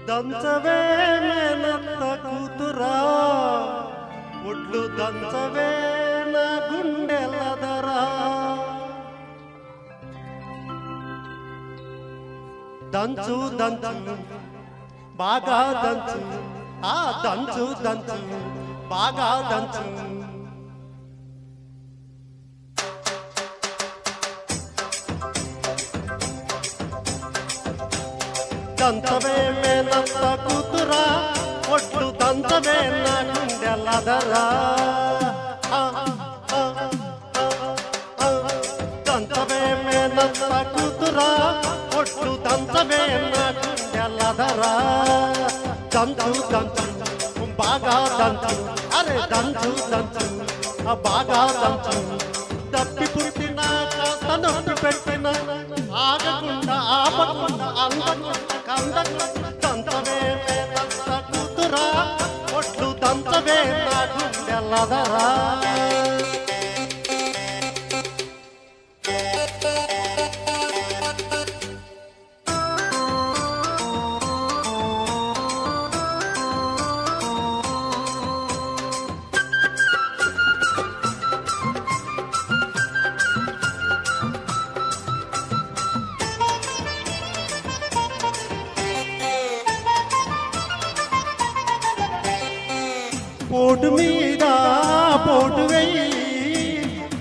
దంచవే మేనత్త కూతురా ఒడ్లు దంచవే నా గుండెలదరా దంచు దంచు బాగా దంచు ఆ దంచు దంచు బాగా దంచు దంచవే మేనత్త కూతురా ఒడ్లు దంచవే నా గుండెలదరా దంచవే మేనత్త కూతురా ఒడ్లు దంచవే నా గుండెలదరా దంచు దంచు బాగా దంచు అరే దంచు దంచు బాగా దంచు తప్పి పుట్టిన కాస్త నొప్పి పెట్టిన ఆగకుండా ఆపకుండా అందకుండా కందకుండా దంచవే మేనత్త కూతురా ఒడ్లు దంచవే నా గుండెలదరా పోటు మీద పోటు వెయ్యి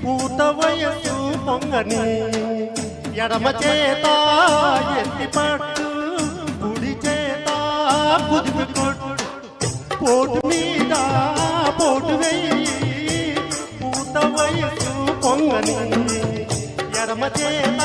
పూత వయసు పొంగని ఎడమ చేత ఎత్తి పట్టు కుడి చేత కుదిపి కొట్టు పోటు మీద పోటు వెయ్యి పూత వయసు పొంగని ఎడమ చేత